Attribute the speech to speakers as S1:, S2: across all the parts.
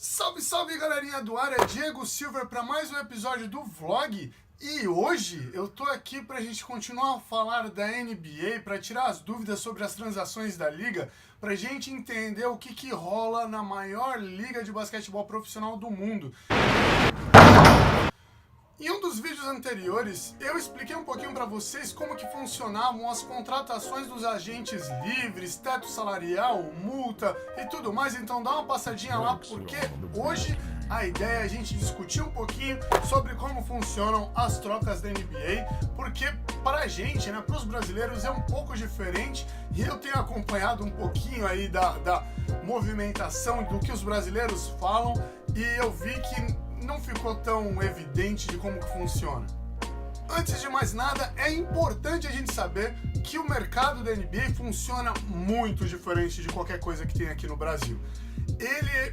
S1: Salve, salve galerinha do ar, é Diego Silver para mais um episódio do vlog. E hoje eu tô aqui pra gente continuar a falar da NBA, pra tirar as dúvidas sobre as transações da liga, pra gente entender o que rola na maior liga de basquetebol profissional do mundo. Em um dos vídeos anteriores, eu expliquei um pouquinho para vocês como que funcionavam as contratações dos agentes livres, teto salarial, multa e tudo mais, então dá uma passadinha lá, porque hoje a ideia é a gente discutir um pouquinho sobre como funcionam as trocas da NBA, porque pra gente, né, pros brasileiros é um pouco diferente, e eu tenho acompanhado um pouquinho aí da movimentação do que os brasileiros falam, e eu vi que não ficou tão evidente de como que funciona. Antes de mais nada, é importante a gente saber que o mercado da NBA funciona muito diferente de qualquer coisa que tem aqui no Brasil.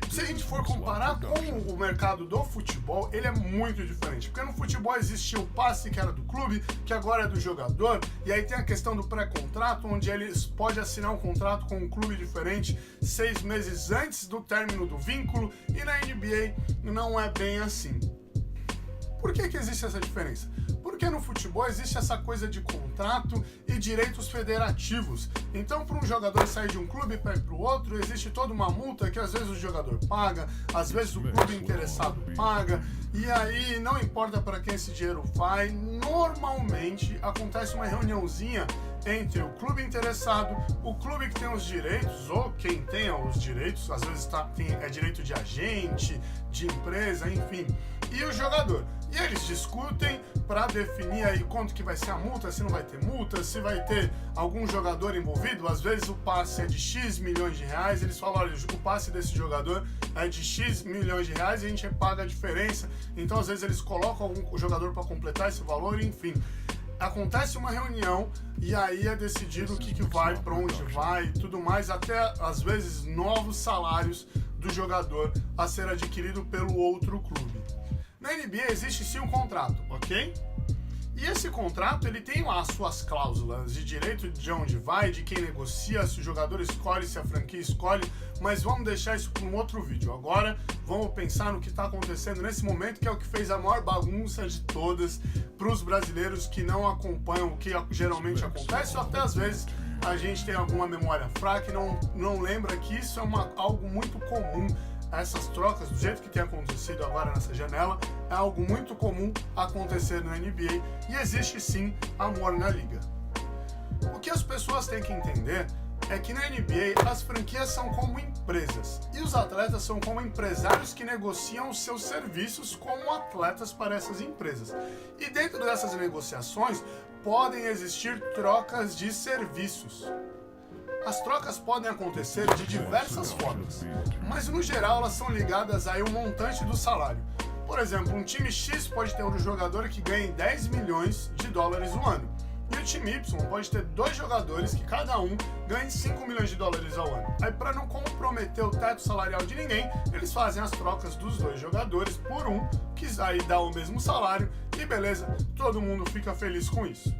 S1: Se a gente for comparar com o mercado do futebol, ele é muito diferente, porque no futebol existia o passe que era do clube, que agora é do jogador, e aí tem a questão do pré-contrato, onde eles podem assinar um contrato com um clube diferente 6 meses antes do término do vínculo, e na NBA não é bem assim. Por que existe essa diferença? Porque no futebol existe essa coisa de contrato e direitos federativos. Então, para um jogador sair de um clube para ir para o outro, existe toda uma multa que às vezes o jogador paga, às vezes o clube interessado paga, e aí não importa para quem esse dinheiro vai, normalmente acontece uma reuniãozinha entre o clube interessado, o clube que tem os direitos, ou quem tenha os direitos, às vezes é direito de agente, de empresa, enfim, e o jogador. E eles discutem para definir aí quanto que vai ser a multa, se não vai ter multa, se vai ter algum jogador envolvido. Às vezes o passe é de X milhões de reais, eles falam, olha, o passe desse jogador é de X milhões de reais e a gente paga a diferença. Então às vezes eles colocam algum jogador para completar esse valor, enfim. Acontece uma reunião e aí é decidido o que vai, para onde vai e tudo mais, até às vezes novos salários do jogador a ser adquirido pelo outro clube. Na NBA existe sim um contrato, ok? E esse contrato ele tem lá as suas cláusulas de direito de onde vai, de quem negocia, se o jogador escolhe, se a franquia escolhe, mas vamos deixar isso para um outro vídeo. Agora vamos pensar no que está acontecendo nesse momento, que é o que fez a maior bagunça de todas para os brasileiros que não acompanham o que geralmente acontece, ou até às vezes a gente tem alguma memória fraca e não lembra que isso é algo muito comum. Essas trocas, do jeito que tem acontecido agora nessa janela, é algo muito comum acontecer na NBA e existe sim amor na liga. O que as pessoas têm que entender é que na NBA as franquias são como empresas e os atletas são como empresários que negociam os seus serviços como atletas para essas empresas. E dentro dessas negociações podem existir trocas de serviços. As trocas podem acontecer de diversas formas, mas no geral elas são ligadas aí ao montante do salário. Por exemplo, um time X pode ter um jogador que ganhe 10 milhões de dólares no ano, e o time Y pode ter 2 jogadores que cada um ganhe 5 milhões de dólares ao ano. Aí, para não comprometer o teto salarial de ninguém, eles fazem as trocas dos 2 jogadores por um, que aí dá o mesmo salário, e beleza, todo mundo fica feliz com isso.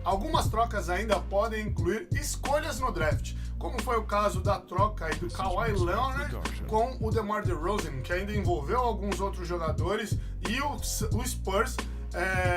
S1: Algumas trocas ainda podem incluir escolhas no draft, como foi o caso da troca aí do Kawhi Leonard com o DeMar DeRozan, que ainda envolveu alguns outros jogadores, e o Spurs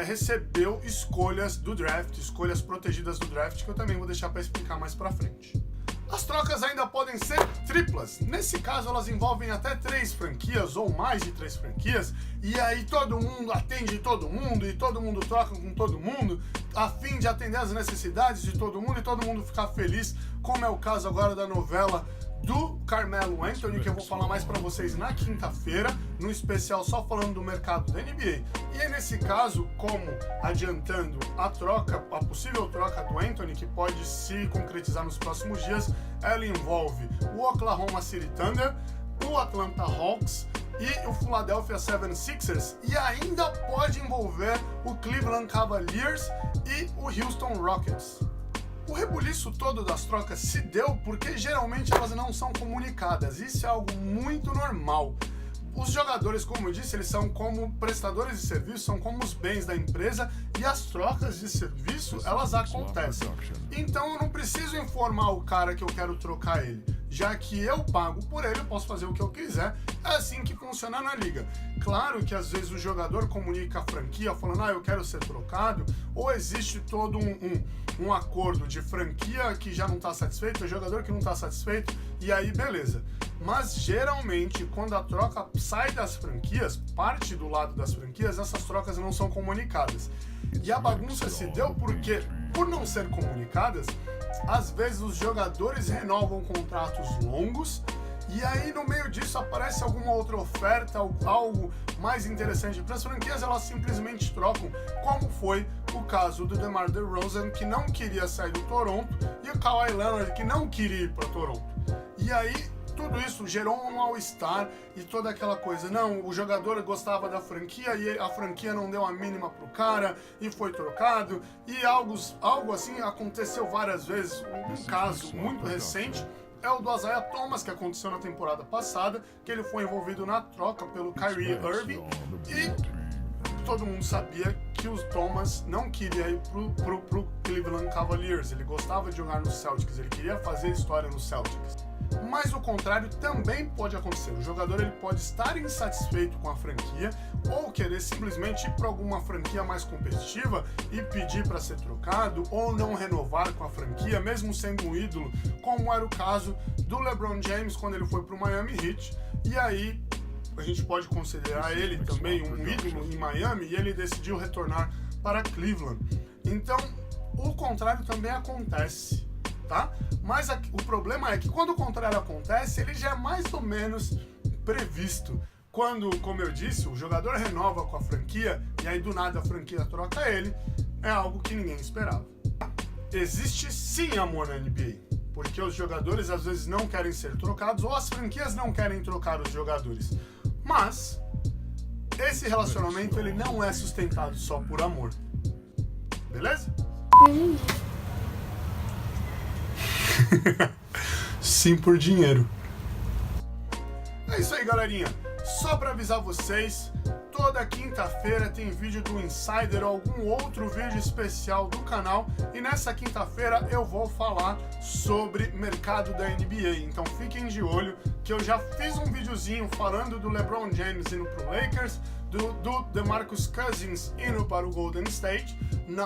S1: recebeu escolhas do draft, escolhas protegidas do draft, que eu também vou deixar para explicar mais para frente. As trocas ainda podem ser triplas. Nesse caso, elas envolvem até 3 franquias ou mais de 3 franquias, e aí todo mundo atende todo mundo e todo mundo troca com todo mundo, a fim de atender as necessidades de todo mundo e todo mundo ficar feliz, como é o caso agora da novela do Carmelo Anthony, que eu vou falar mais para vocês na quinta-feira, no especial só falando do mercado da NBA. E aí, nesse caso, como adiantando a possível troca do Anthony, que pode se concretizar nos próximos dias, ela envolve o Oklahoma City Thunder, o Atlanta Hawks e o Philadelphia 76ers, e ainda pode envolver o Cleveland Cavaliers e o Houston Rockets. O rebuliço todo das trocas se deu porque geralmente elas não são comunicadas. Isso é algo muito normal. Os jogadores, como eu disse, eles são como prestadores de serviço, são como os bens da empresa, e as trocas de serviço, elas acontecem. Então eu não preciso informar o cara que eu quero trocar ele. já que eu pago por ele, eu posso fazer o que eu quiser. É assim que funciona na liga. Claro que às vezes o jogador comunica a franquia falando, eu quero ser trocado, ou existe todo um acordo de franquia que já não está satisfeito, o jogador que não está satisfeito, e aí beleza. Mas geralmente, quando a troca sai das franquias, parte do lado das franquias, essas trocas não são comunicadas. E a bagunça se deu porque, por não ser comunicadas, às vezes os jogadores renovam contratos longos, e aí no meio disso aparece alguma outra oferta, algo mais interessante para as franquias, elas simplesmente trocam, como foi o caso do DeMar DeRozan, que não queria sair do Toronto, e o Kawhi Leonard, que não queria ir para Toronto. E aí tudo isso gerou um mal-estar e toda aquela coisa. Não, o jogador gostava da franquia e a franquia não deu a mínima pro cara e foi trocado. E algo assim aconteceu várias vezes. Um caso muito recente é o do Isaiah Thomas, que aconteceu na temporada passada, que ele foi envolvido na troca pelo Kyrie Irving. E todo mundo sabia que o Thomas não queria ir pro Cleveland Cavaliers. Ele gostava de jogar no Celtics, ele queria fazer história no Celtics. Mas o contrário também pode acontecer. O jogador ele pode estar insatisfeito com a franquia ou querer simplesmente ir para alguma franquia mais competitiva e pedir para ser trocado ou não renovar com a franquia, mesmo sendo um ídolo, como era o caso do LeBron James quando ele foi para o Miami Heat. E aí a gente pode considerar ele também um ídolo em Miami e ele decidiu retornar para Cleveland. Então, o contrário também acontece. Tá? Mas o problema é que quando o contrário acontece, ele já é mais ou menos previsto. Quando, como eu disse, o jogador renova com a franquia e aí do nada a franquia troca ele, é algo que ninguém esperava. Existe sim amor na NBA, porque os jogadores às vezes não querem ser trocados ou as franquias não querem trocar os jogadores. Mas esse relacionamento ele não é sustentado só por amor. Beleza? Sim, por dinheiro. É isso aí, galerinha. Só para avisar vocês, toda quinta-feira tem vídeo do Insider ou algum outro vídeo especial do canal. E nessa quinta-feira eu vou falar sobre mercado da NBA. Então fiquem de olho que eu já fiz um videozinho falando do LeBron James indo pro Lakers, do DeMarcus Cousins indo para o Golden State.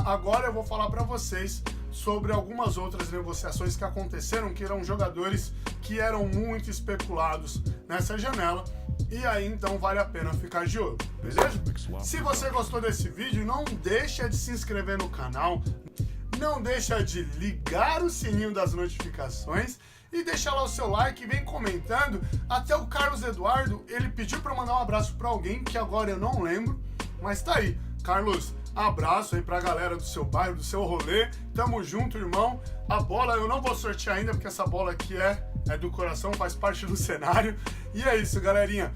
S1: Agora eu vou falar para vocês sobre algumas outras negociações que aconteceram, que eram jogadores que eram muito especulados nessa janela. E aí, então, vale a pena ficar de olho, beleza? Se você gostou desse vídeo, não deixa de se inscrever no canal, não deixa de ligar o sininho das notificações e deixar lá o seu like e vem comentando. Até o Carlos Eduardo, ele pediu para mandar um abraço para alguém, que agora eu não lembro, mas tá aí. Carlos, abraço aí pra galera do seu bairro, do seu rolê. Tamo junto, irmão. A bola eu não vou sortear ainda, porque essa bola aqui é do coração, faz parte do cenário. E é isso, galerinha.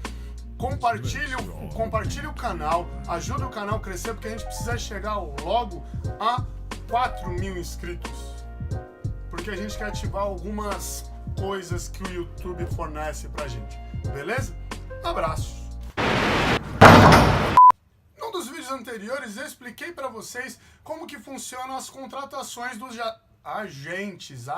S1: Compartilhe o canal, ajuda o canal a crescer, porque a gente precisa chegar logo a 4.000 inscritos. Porque a gente quer ativar algumas coisas que o YouTube fornece pra gente. Beleza? Abraços. Nos vídeos anteriores eu expliquei para vocês como que funcionam as contratações dos agentes.